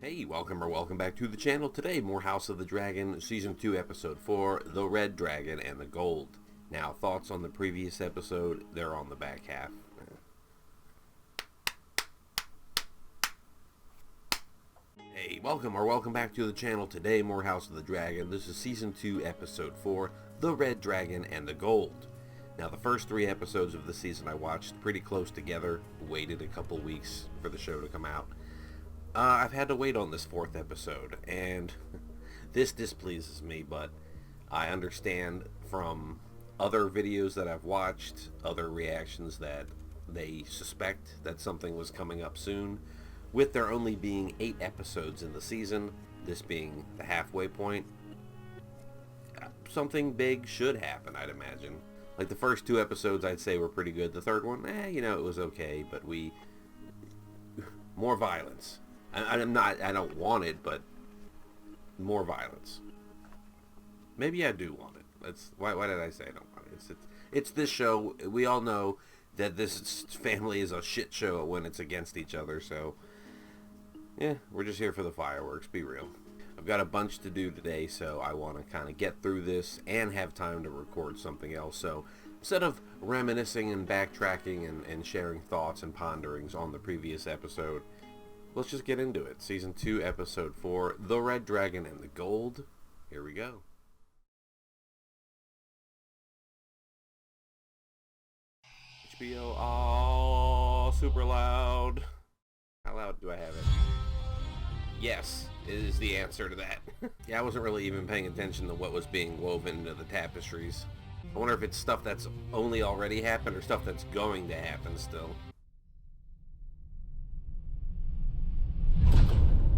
Hey, welcome back to the channel. Today, more House of the Dragon, Season 2, Episode 4, The Red Dragon and the Gold. Now, thoughts on the previous episode, they're on the back half. Hey, welcome back to the channel. Today, more House of the Dragon. This is Season 2, Episode 4, The Red Dragon and the Gold. Now, the first 3 episodes of the season I watched pretty close together, waited a couple weeks for the show to come out. I've had to wait on this 4th episode, and this displeases me, but I understand from other videos that I've watched, other reactions, that they suspect that something was coming up soon. With there only being 8 episodes in the season, this being the halfway point, something big should happen, I'd imagine. Like, the first 2 episodes I'd say were pretty good. The third one, it was okay, but more violence. I don't want it, but more violence. Maybe I do want it. Why did I say I don't want it? It's this show. We all know that this family is a shit show when it's against each other, so yeah, we're just here for the fireworks, be real. I've got a bunch to do today, so I want to kind of get through this and have time to record something else. So instead of reminiscing and backtracking and sharing thoughts and ponderings on the previous episode, let's just get into it. Season 2, Episode 4, The Red Dragon and the Gold. Here we go. HBO, oh, super loud. How loud do I have it? Yes, is the answer to that. Yeah, I wasn't really even paying attention to what was being woven into the tapestries. I wonder if it's stuff that's only already happened or stuff that's going to happen still.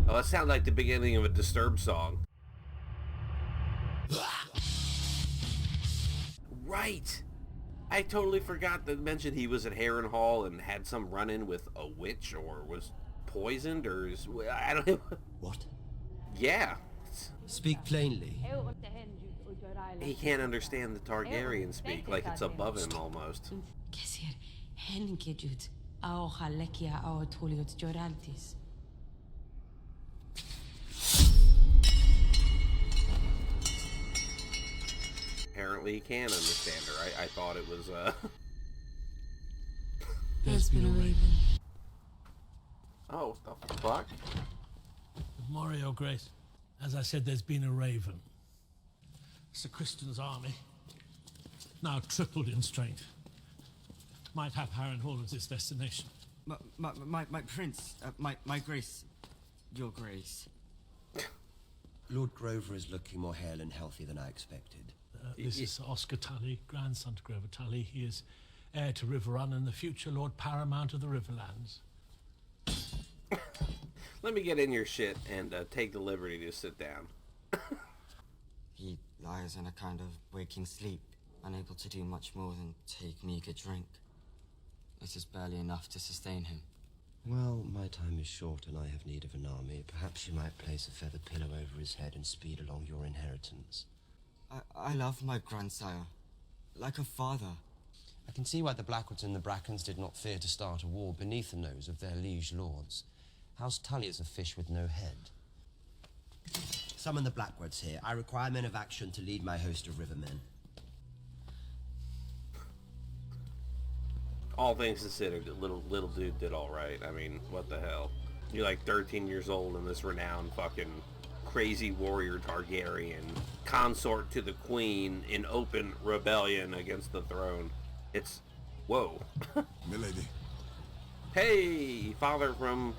Oh, that sounds like the beginning of a Disturbed song. Right! I totally forgot to mention he was at Harrenhal and had some run-in with a witch, or was poisoned, or I don't know. What? Yeah. Speak plainly. He can't understand the Targaryen speak, like it's above him almost. Apparently he can understand her. I thought it was, There's been a raven. Oh, what the fuck? Mario, Grace. As I said, there's been a raven. Sir Kristen's army, now tripled in strength, might have Harrenhal as its destination. My prince, my grace, your grace. Lord Grover is looking more hale and healthy than I expected. This is Oscar Tully, grandson to Grover Tully. He is heir to Riverrun and the future Lord Paramount of the Riverlands. Let me get in your shit and take the liberty to sit down. He lies in a kind of waking sleep, unable to do much more than take meager drink. It is barely enough to sustain him. Well, my time is short and I have need of an army. Perhaps you might place a feather pillow over his head and speed along your inheritance. I love my grandsire, like a father. I can see why the Blackwoods and the Brackens did not fear to start a war beneath the nose of their liege lords. House Tully is a fish with no head. Summon the Blackwoods here. I require men of action to lead my host of rivermen. All things considered, the little dude did all right. I mean, what the hell? You're like 13 years old and this renowned fucking crazy warrior Targaryen, consort to the queen in open rebellion against the throne. It's... whoa. Milady. Hey, father from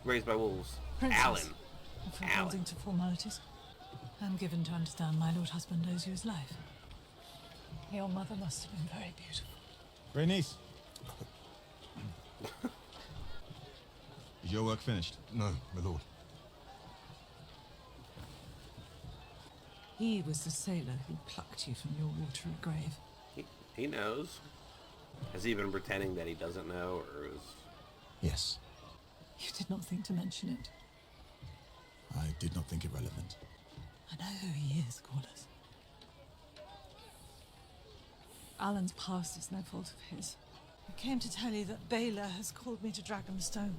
Raised by Wolves. Princess, Alan. from holding to formalities, I'm given to understand my lord husband owes you his life. Your mother must have been very beautiful. Rhaenys. Is your work finished? No, my lord. He was the sailor who plucked you from your watery grave. He knows. Has he been pretending that he doesn't know, or is... Yes. You did not think to mention it. I did not think it relevant. I know who he is, Corliss. Alan's past is no fault of his. I came to tell you that Baylor has called me to Dragonstone.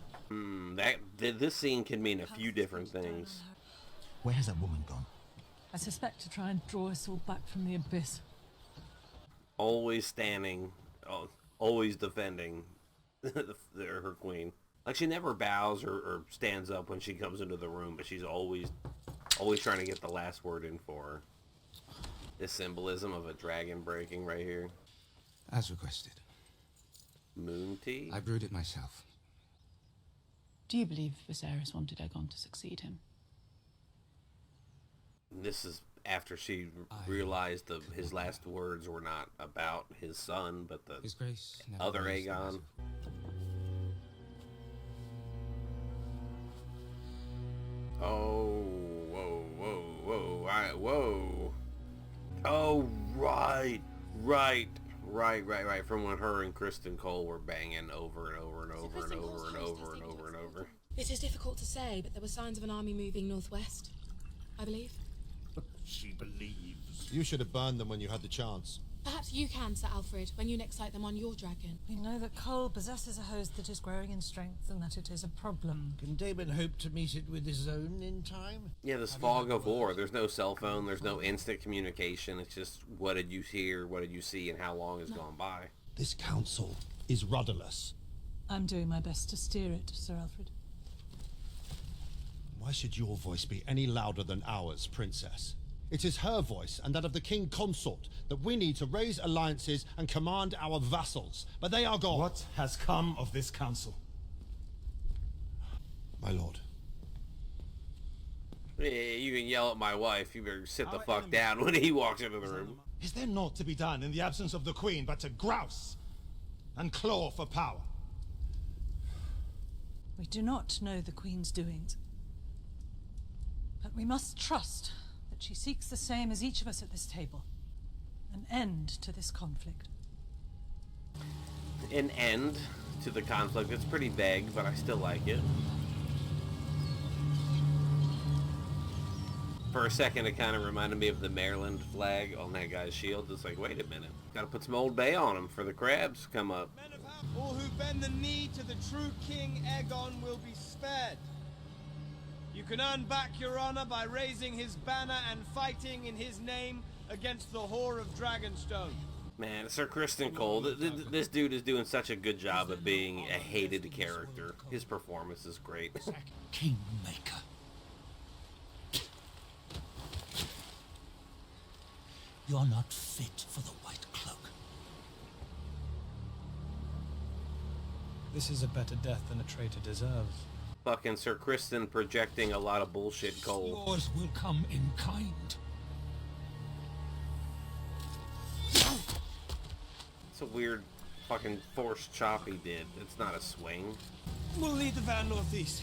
This scene can mean a few different things. Where has that woman gone? I suspect to try and draw us all back from the abyss. Always standing, always defending her queen. Like, she never bows or stands up when she comes into the room, but she's always trying to get the last word in for her. This symbolism of a dragon breaking right here. As requested. Moon tea? I brewed it myself. Do you believe Viserys wanted Aegon to succeed him? This is after she realized his last words were not about his son, but the His Grace never other raised the Aegon. matter. Oh, whoa, whoa, whoa, whoa. Oh, right. From when her and Kristen Cole were banging over and over and over and over and over and over and over. It is difficult to say, but there were signs of an army moving northwest, I believe. She believes. You should have burned them when you had the chance. Perhaps you can, Sir Alfred, when you next sight them on your dragon. We know that Cole possesses a host that is growing in strength and that it is a problem. Can Daemon hope to meet it with his own in time? Yeah, this fog of war. There's no cell phone. There's no instant communication. It's just, what did you hear, what did you see, and how long has gone by. This council is rudderless. I'm doing my best to steer it, Sir Alfred. Why should your voice be any louder than ours, Princess? It is her voice and that of the King Consort that we need to raise alliances and command our vassals, but they are gone. What has come of this council? My lord. Yeah, you can yell at my wife. You better sit the fuck down when he walks into the room. Is there naught to be done in the absence of the Queen but to grouse and claw for power? We do not know the Queen's doings. But we must trust that she seeks the same as each of us at this table. An end to this conflict. An end to the conflict. It's pretty vague, but I still like it. For a second, it kind of reminded me of the Maryland flag on that guy's shield. It's like, wait a minute. Gotta put some Old Bay on him for the crabs to come up. All who bend the knee to the true King Aegon will be spared. You can earn back your honor by raising his banner and fighting in his name against the whore of Dragonstone. Man, Sir Kristen Cole, this dude is doing such a good job of being a hated character. His performance is great. Kingmaker. You're not fit for the White Cloak. This is a better death than a traitor deserves. Fucking Sir Kristen projecting a lot of bullshit Cole. Yours will come in kind. It's a weird fucking forced chop he did. It's not a swing. We'll lead the van northeast.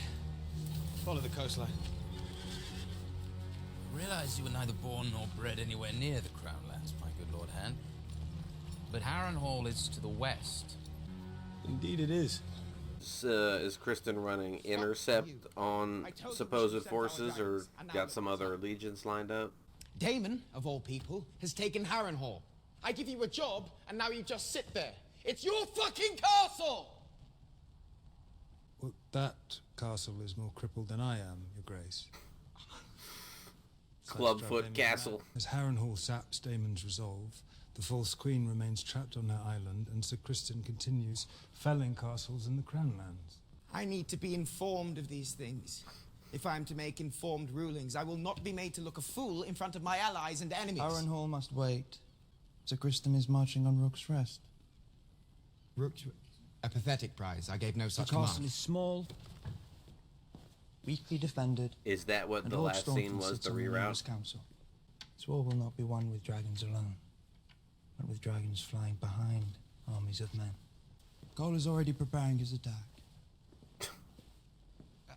Follow the coastline. I realize you were neither born nor bred anywhere near the Crownlands, my good Lord Han. But Harrenhal is to the west. Indeed it is. Is Kristen running intercept on supposed forces, or got some other allegiance lined up? Daemon, of all people, has taken Harrenhal. I give you a job, and now you just sit there. It's your fucking castle! Well, that castle is more crippled than I am, Your Grace. Clubfoot Castle. As Harrenhal saps Daemon's resolve, the false queen remains trapped on her island, and Sir Kristen continues felling castles in the Crownlands. I need to be informed of these things. If I am to make informed rulings, I will not be made to look a fool in front of my allies and enemies. Harrenhal must wait. Sir Kristen is marching on Rook's Rest. Rook's Rest? A pathetic prize. I gave no such The castle command. is small, weakly defended. Is that what and the Lord last Staunton scene was, sits the on reroute? Rhaenyra's council. This war will not be won with dragons alone, but with dragons flying behind armies of men. Cole is already preparing his attack.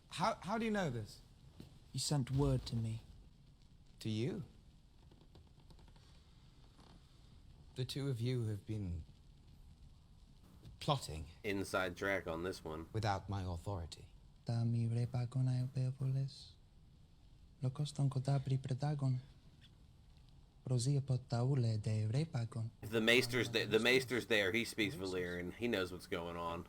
How do you know this? He sent word to me. To you? The two of you have been plotting. Inside track on this one. Without my authority. Τα μη βρέπα να υπέβολες. Λοκός τον κοντά πριτάγων. If the maester's there, he speaks Valyrian. He knows what's going on.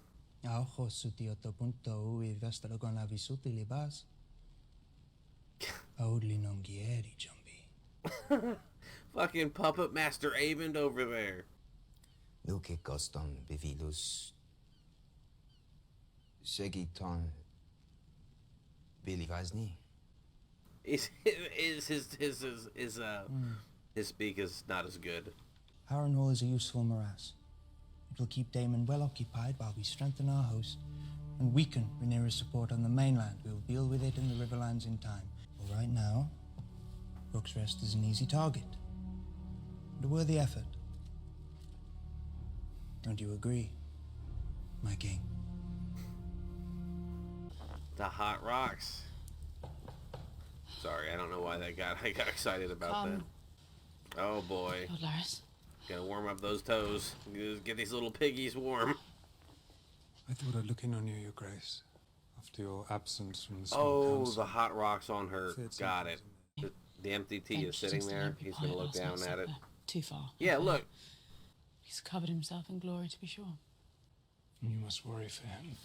Fucking puppet master Aemond over there. Nuke Goston Bivilus Segiton Billy Vazni. His speak is not as good. Harrenhal is a useful morass. It will keep Daemon well occupied while we strengthen our host and weaken Rhaenyra's support on the mainland. We will deal with it in the Riverlands in time. But right now, Rook's Rest is an easy target and a worthy effort. Don't you agree, my king? The hot rocks. Sorry, I don't know why I got excited about that. Oh boy. Lord Larys. Gotta warm up those toes. Get these little piggies warm. I thought I'd look in on you, Your Grace, after your absence from the small Oh, council. the hot rocks on her. Got it. The empty tea is sitting there. He's gonna look down at it. Too far. Yeah, look. He's covered himself in glory, to be sure. You must worry for him.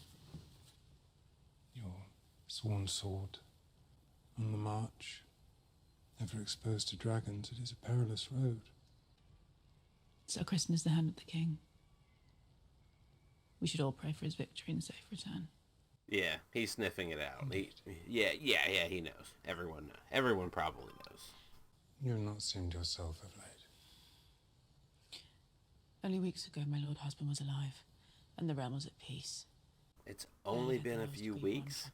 Your sworn sword on the march, never exposed to dragons, it is a perilous road. Sir Kristen is the hand of the king. We should all pray for his victory and safe return. Yeah, he's sniffing it out. He knows. Everyone probably knows. You have not seemed yourself of late. Only weeks ago, my lord husband was alive, and the realm was at peace. It's only been a few weeks.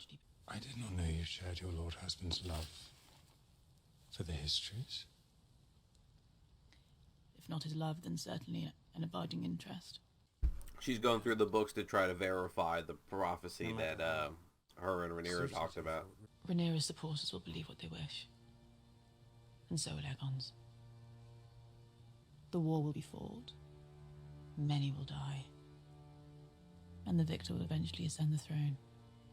I did not know you shared your lord husband's love for the histories. If not his love, then certainly an abiding interest. She's going through the books to try to verify the prophecy that her and Rhaenyra talked about. Rhaenyra's supporters will believe what they wish. And so will Aegon's. The war will be fought. Many will die. And the victor will eventually ascend the throne.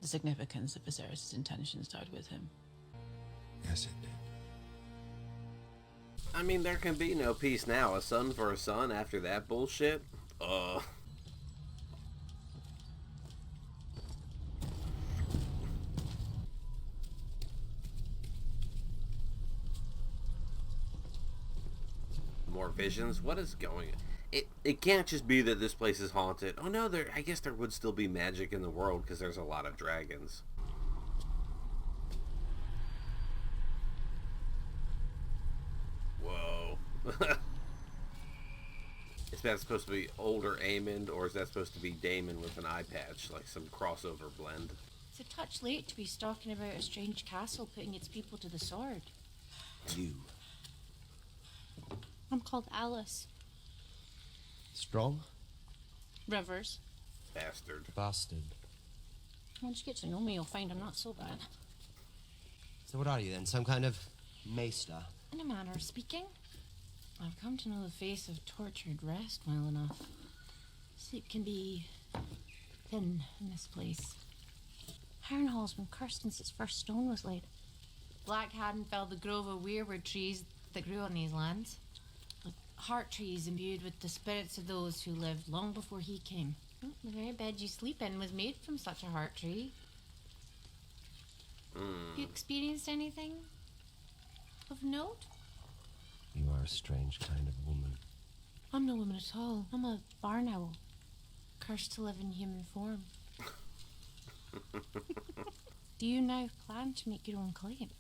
The significance of Viserys' intentions died with him. Yes, it did. I mean, there can be no peace now. A son for a son after that bullshit? More visions? What is going on? It can't just be that this place is haunted. Oh no, I guess there would still be magic in the world because there's a lot of dragons. Whoa. Is that supposed to be older Aemond, or is that supposed to be Daemon with an eye patch, like some crossover blend? It's a touch late to be stalking about a strange castle putting its people to the sword. You. I'm called Alice. Strong? Rivers. Bastard. Once you get to know me, you'll find I'm not so bad. So what are you then? Some kind of maester? In a manner of speaking, I've come to know the face of tortured rest well enough. Sleep can be thin in this place. Harrenhal's been cursed since its first stone was laid. Black hadn't felled the grove of weirwood trees that grew on these lands. Like heart trees imbued with the spirits of those who lived long before he came. The very bed you sleep in was made from such a heart tree. You experienced anything of note? You are a strange kind of woman. I'm no woman at all. I'm a barn owl, cursed to live in human form. Do you now plan to make your own claim?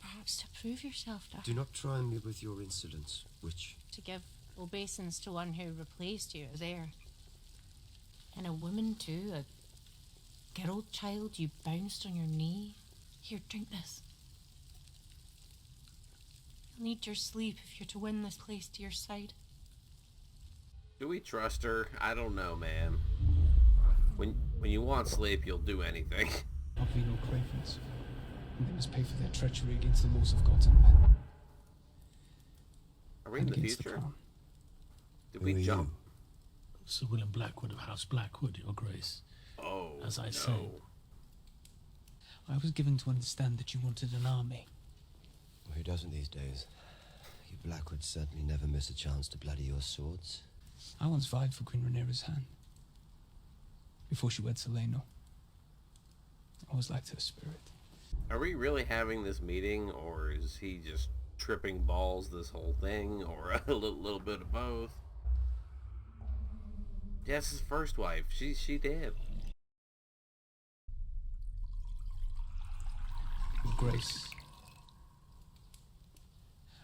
Perhaps to prove yourself to her? Do not try me with your insolence, witch. To give obeisance to one who replaced you as heir. And a woman too, a girl child you bounced on your knee. Here, drink this. You'll need your sleep if you're to win this place to your side. Do we trust her? I don't know, man. When you want sleep, you'll do anything. Of venal cravens, and they must pay for their treachery against the laws of gods and men. Are we in the future? Did we jump? Sir William Blackwood of House Blackwood, Your Grace. Oh, as I say. I was given to understand that you wanted an army. Who doesn't these days? You Blackwoods certainly never miss a chance to bloody your swords. I once vied for Queen Rhaenyra's hand. Before she wed Seleno. I always liked her spirit. Are we really having this meeting, or is he just tripping balls this whole thing, or a little bit of both? Yes, his first wife. She did. Your Grace.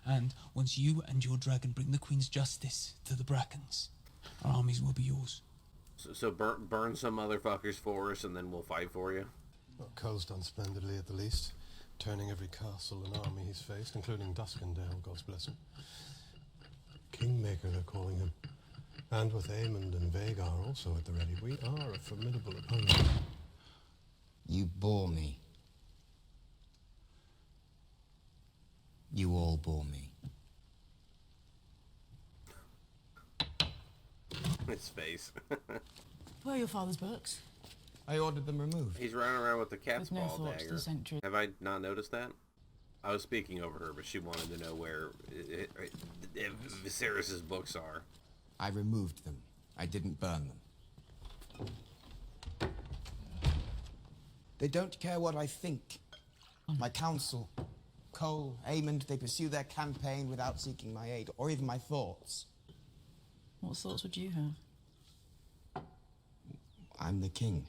And once you and your dragon bring the Queen's justice to the Brackens, our armies will be yours. So burn some motherfuckers for us, and then we'll fight for you. Well, Cole's done splendidly at the least, turning every castle and army he's faced, including Duskendale, God's bless him. Kingmaker, they're calling him. And with Aemond and Vhagar also at the ready, we are a formidable opponent. You bore me. You all bore me. His face. Where are your father's books? I ordered them removed. He's running around with the cat's With no ball thought to dagger. the sanctuary. Have I not noticed that? I was speaking over her, but she wanted to know where Viserys's books are. I removed them. I didn't burn them. They don't care what I think. My council, Cole, Aemond, they pursue their campaign without seeking my aid, or even my thoughts. What thoughts would you have? I'm the king.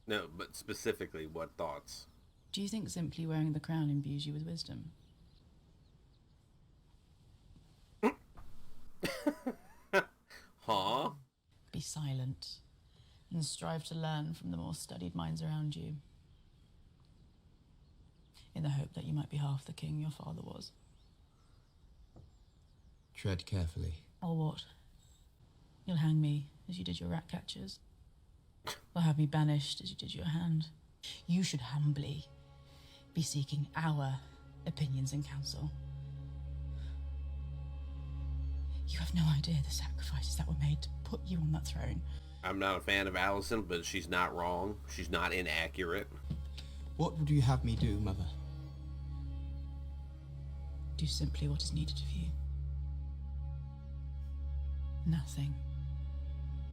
No, but specifically, what thoughts? Do you think simply wearing the crown imbues you with wisdom? Huh? Be silent and strive to learn from the more studied minds around you, in the hope that you might be half the king your father was. Tread carefully. Or what? You'll hang me as you did your rat catchers, or have me banished as you did your hand. You should humbly be seeking our opinions and counsel. You have no idea the sacrifices that were made to put you on that throne. I'm not a fan of Allison, but she's not wrong. She's not inaccurate. What would you have me do, Mother? Do simply what is needed of you. Nothing.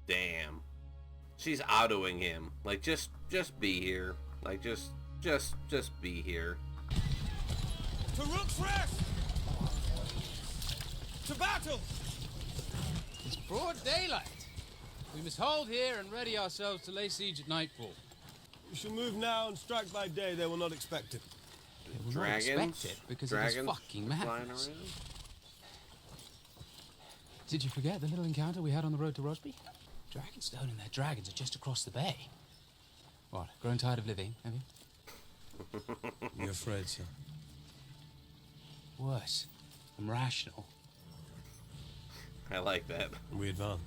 Damn. She's autoing him. Like, just be here. Like, just be here. To Rook's Rest! To battle! It's broad daylight. We must hold here and ready ourselves to lay siege at nightfall. We shall move now and strike by day. They will not expect it. They will Dragons? not expect it because it is fucking madness. Did you forget the little encounter we had on the road to Rosby? Dragonstone and their dragons are just across the bay. What, grown tired of living, have you? You're afraid, sir? Worse. I'm rational. I like that. We advance.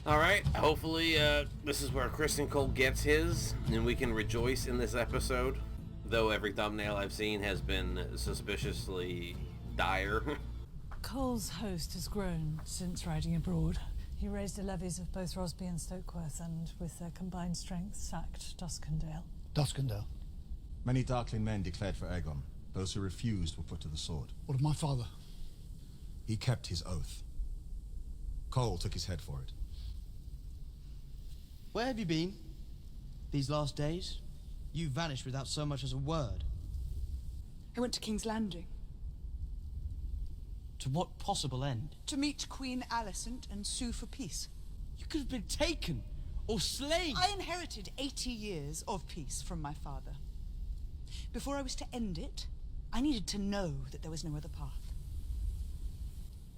Alright, hopefully this is where Kristen Cole gets his, and we can rejoice in this episode. Though every thumbnail I've seen has been suspiciously dire. Cole's host has grown since riding abroad. He raised the levies of both Rosby and Stokeworth, and with their combined strength sacked Duskendale. Duskendale. Many Darkling men declared for Aegon. Those who refused were put to the sword. What of my father? He kept his oath. Cole took his head for it. Where have you been these last days? You vanished without so much as a word. I went to King's Landing. To what possible end? To meet Queen Alicent and sue for peace. You could have been taken or slain. I inherited 80 years of peace from my father. Before I was to end it, I needed to know that there was no other path.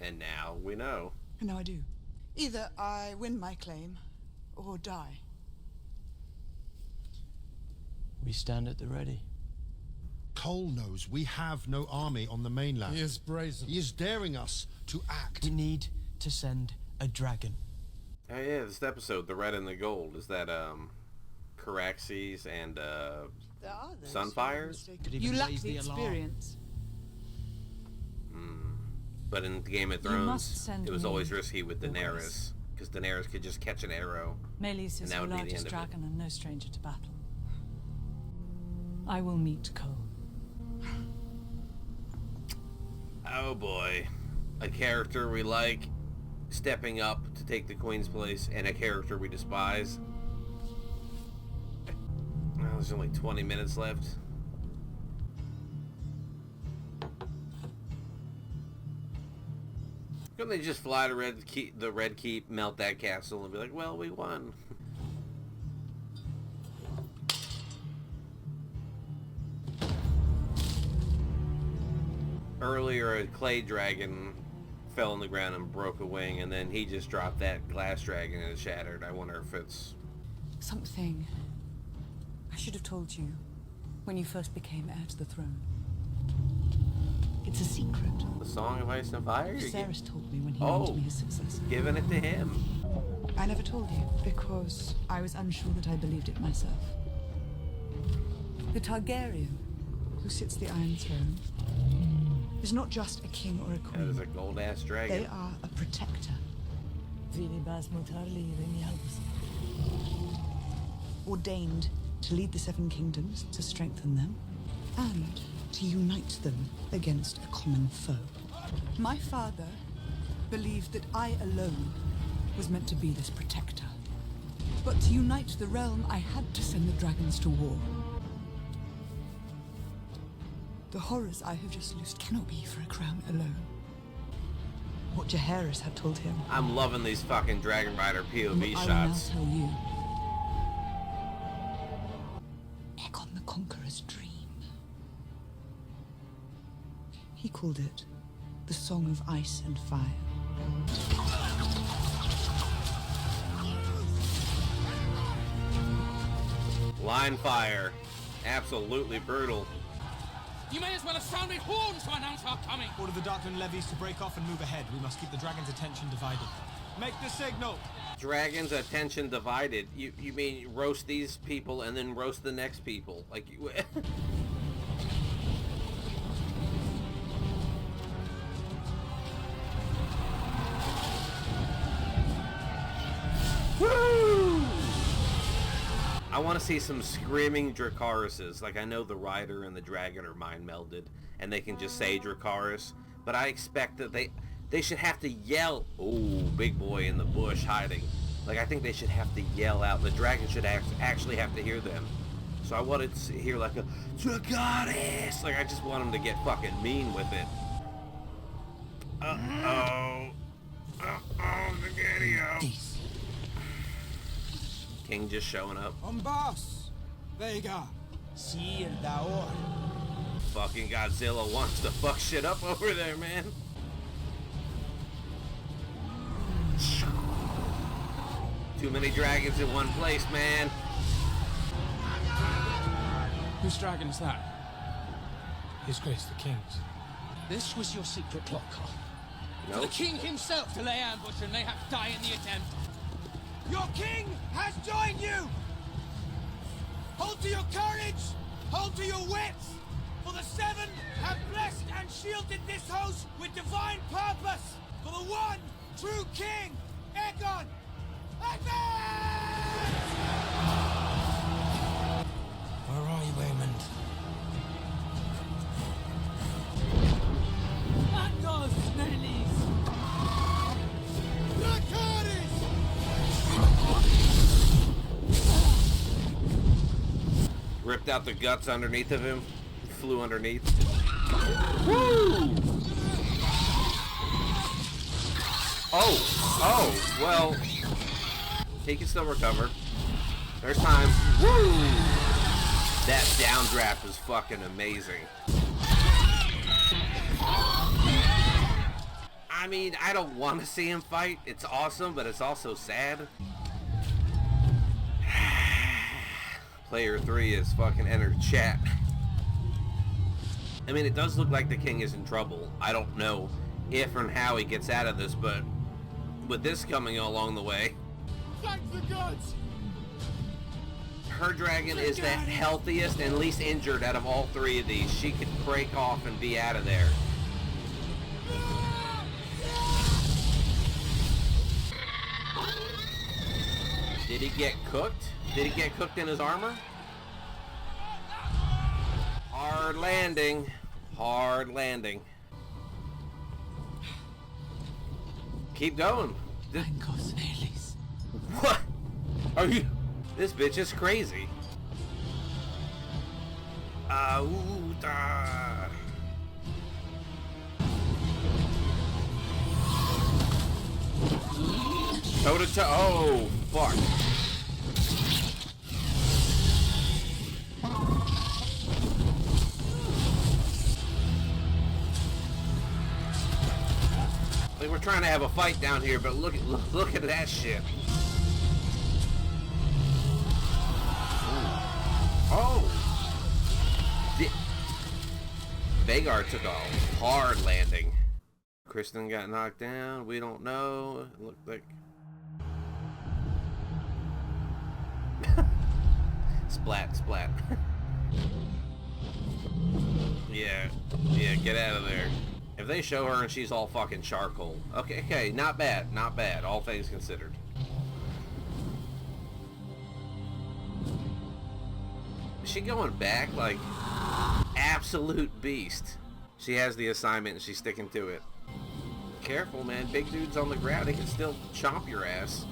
And now we know. And now I do. Either I win my claim, or die. We stand at the ready. Cole knows we have no army on the mainland. He is brazen. He is daring us to act. We need to send a dragon. Oh yeah, this episode, the red and the gold, is that Caraxes and Sunfires? You lack the experience. But in Game of Thrones, it was always risky with Daenerys, because Daenerys could just catch an arrow. Meleys is that the would be the largest end of it. dragon and no stranger to battle. I will meet Cole. Oh boy. A character we like stepping up to take the queen's place, and a character we despise. Well, there's only 20 minutes left. Couldn't they just fly to the Red Keep, melt that castle, and be like, well, we won? Earlier, a clay dragon fell on the ground and broke a wing, and then he just dropped that glass dragon and it shattered. I wonder if it's... Something I should have told you when you first became heir to the throne. It's a secret. The Song of Ice and Fire? Viserys told me when he named me his successor. Giving it to him. I never told you because I was unsure that I believed it myself. The Targaryen who sits the Iron Throne is not just a king or a queen. That is a gold-ass dragon. They are a protector. Ordained to lead the Seven Kingdoms, to strengthen them, and to unite them against a common foe. My father believed that I alone was meant to be this protector. But to unite the realm, I had to send the dragons to war. The horrors I have just loosed cannot be for a crown alone. What Jaehaerys had told him. I'm loving these fucking Dragon Rider POV what shots. I will now tell you. Aegon the Conqueror's dream. He called it the Song of Ice and Fire. Line fire. Absolutely brutal. You may as well have sounded horns to announce our coming. Order the Darkland levies to break off and move ahead. We must keep the dragon's attention divided. Make the signal. Dragon's attention divided. You mean roast these people and then roast the next people? Like you... Woo! I want to see some screaming Dracarys. Like, I know the rider and the dragon are mind melded and they can just say Dracarys, but I expect that they should have to yell. Oh, big boy in the bush hiding. Like, I think they should have to yell out. The dragon should actually have to hear them. So I wanted to hear like a Dracarys. Like, I just want them to get fucking mean with it. Uh-oh. Uh-oh, Spaghetti-O. King just showing up. Boss, Vega, see el Daor. Fucking Godzilla wants to fuck shit up over there, man. Too many dragons in one place, man. Whose dragon is that? His Grace the King's. This was your secret plot, Carl. Nope. For the king himself to lay ambush and mayhap die in the attempt. Your king has joined you! Hold to your courage! Hold to your wits! For the Seven have blessed and shielded this host with divine purpose! For the one true king, Aegon! Where are you, Aemond? Atos, Rhaenys! Ripped out the guts underneath of him. Flew underneath. Woo! Oh, well, he can still recover. There's time. Woo! That downdraft is fucking amazing. I mean, I don't want to see him fight. It's awesome, but it's also sad. Player 3 is fucking entered chat. I mean, it does look like the king is in trouble. I don't know if and how he gets out of this, but with this coming along the way, Thank the gods! her dragon is the healthiest and least injured out of all three of these. She could break off and be out of there. Did he get cooked? Did he get cooked in his armor? Hard landing. Hard landing. Keep going. What? Are you? This bitch is crazy. Auta. Toe to toe. Oh, fuck. Like we're trying to have a fight down here, but look at that shit. Oh! Vhagar took a hard landing. Kristen got knocked down. We don't know. It looked like... Splat, splat. Yeah, get out of there. If they show her and she's all fucking charcoal. Okay, not bad, all things considered. Is she going back? Like, absolute beast. She has the assignment and she's sticking to it. Careful, man. Big dudes on the ground, they can still chomp your ass.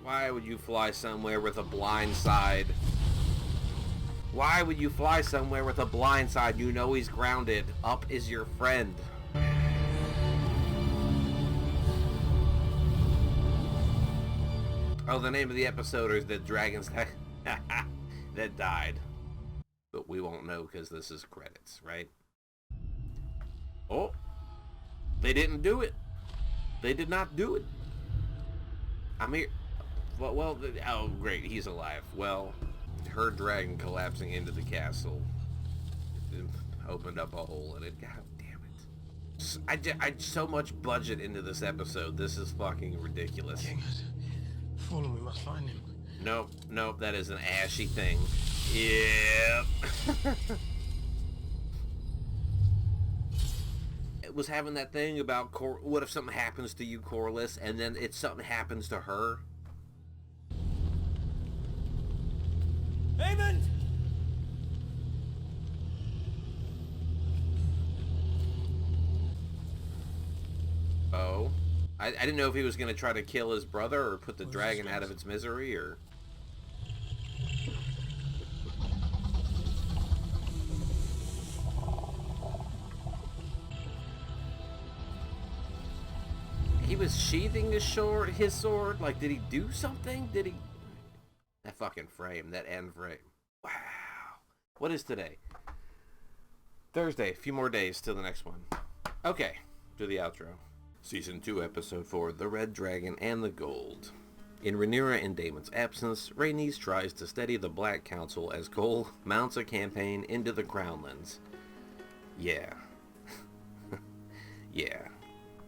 Why would you fly somewhere with a blind side? Why would you fly somewhere with a blind side? You know he's grounded. Up is your friend. Oh, the name of the episode is The Dragons That Died. But we won't know because this is credits, right? Oh, they didn't do it. They did not do it. I'm here. Well, oh great, he's alive. Well, her dragon collapsing into the castle opened up a hole in it. God damn it. I so much budget into this episode. This is fucking ridiculous. King, follow, we must find him. Nope, that is an ashy thing. Yep. It was having that thing about what if something happens to you, Corlys, and then something happens to her. Aemond! Oh. I didn't know if he was going to try to kill his brother or put the dragon out of its misery, or... He was sheathing his sword? Like, did he do something? Did he... That fucking frame, that end frame. Wow. What is today? Thursday. A few more days till the next one. Okay, to the outro. Season 2, Episode 4, The Red Dragon and the Gold. In Rhaenyra and Daemon's absence, Rhaenys tries to steady the Black Council as Cole mounts a campaign into the Crownlands. Yeah. Yeah.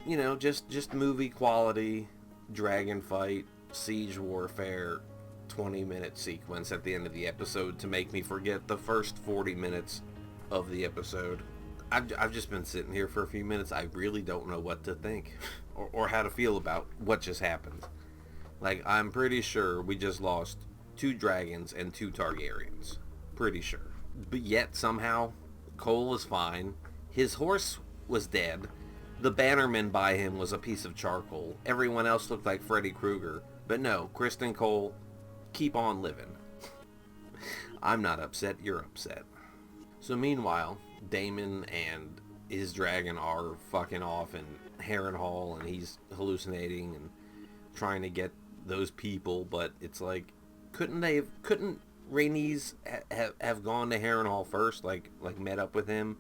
You know, just movie quality, dragon fight, siege warfare, 20-minute sequence at the end of the episode to make me forget the first 40 minutes of the episode. I've just been sitting here for a few minutes. I really don't know what to think or how to feel about what just happened. Like, I'm pretty sure we just lost 2 dragons and 2 Targaryens. Pretty sure. But yet, somehow, Cole is fine. His horse was dead. The bannerman by him was a piece of charcoal. Everyone else looked like Freddy Krueger. But no, Kristen Cole, keep on living. I'm not upset, you're upset. So meanwhile, Daemon and his dragon are fucking off in Harrenhal, and he's hallucinating and trying to get those people, but it's like, couldn't Rhaenys have gone to Harrenhal first, like met up with him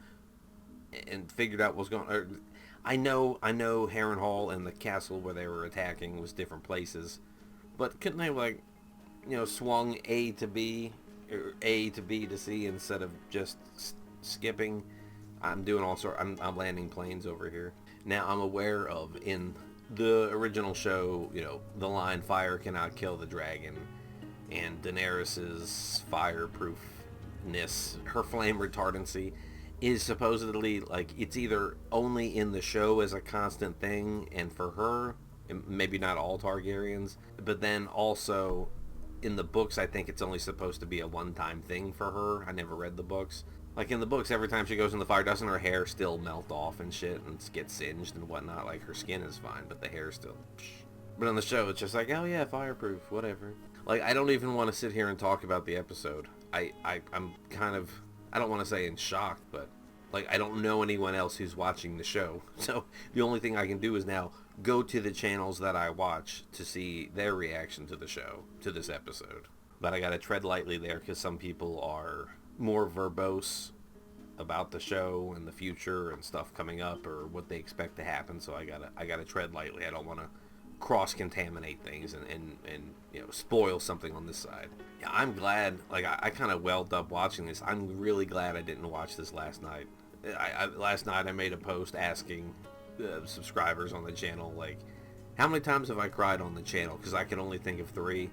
and figured out what's going on? I know Harrenhal and the castle where they were attacking was different places, but couldn't they, like, you know, swung A to B or A to B to C instead of just skipping? I'm doing all sorts. I'm landing planes over here. Now, I'm aware of, in the original show, you know, the line "fire cannot kill the dragon," and Daenerys's fireproof her flame retardancy, is supposedly, like, it's either only in the show as a constant thing, and for her, maybe not all Targaryens, but then also in the books, I think it's only supposed to be a one-time thing for her. I never read the books. Like, in the books, every time she goes in the fire, doesn't her hair still melt off and shit and get singed and whatnot? Like, her skin is fine, but the hair still... But on the show, it's just like, oh yeah, fireproof, whatever. Like, I don't even want to sit here and talk about the episode. I'm kind of... I don't want to say in shock, but... Like, I don't know anyone else who's watching the show. So, the only thing I can do is now go to the channels that I watch to see their reaction to the show, to this episode. But I gotta tread lightly there, because some people are more verbose about the show and the future and stuff coming up, or what they expect to happen, so I gotta tread lightly. I don't want to cross-contaminate things and you know, spoil something on this side. Yeah, I'm glad, like, I kind of welled up watching this. I'm really glad I didn't watch this last night. Last night I made a post asking subscribers on the channel, like, how many times have I cried on the channel? Because I can only think of 3.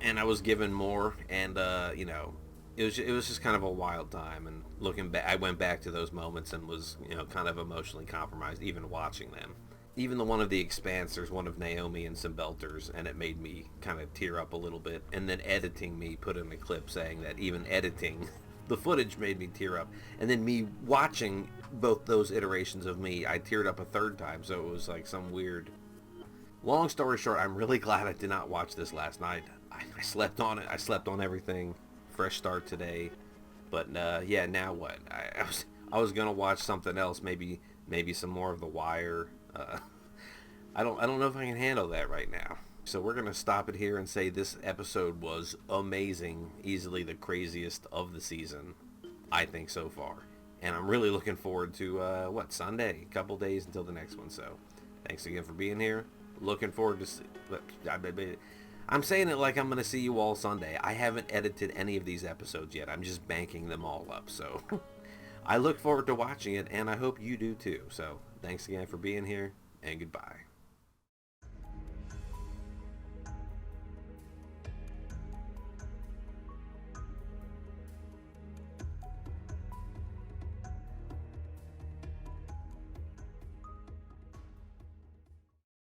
And I was given more, and, you know, it was just kind of a wild time. And looking back, I went back to those moments and was, you know, kind of emotionally compromised, even watching them. Even the one of The Expanse, there's one of Naomi and some Belters, and it made me kind of tear up a little bit. And then editing me put in a clip saying that even editing the footage made me tear up. And then me watching both those iterations of me, I teared up a third time, so it was like some weird... Long story short, I'm really glad I did not watch this last night. I slept on it. I slept on everything. Fresh start today. But yeah, now what? I was gonna watch something else, maybe some more of The Wire. I don't know if I can handle that right now. So we're gonna stop it here and say this episode was amazing, easily the craziest of the season, I think, so far. And I'm really looking forward to Sunday, a couple days until the next one. So thanks again for being here. Looking forward to I'm saying it like I'm gonna see you all Sunday. I haven't edited any of these episodes yet. I'm just banking them all up. So I look forward to watching it, and I hope you do too. So thanks again for being here, and goodbye.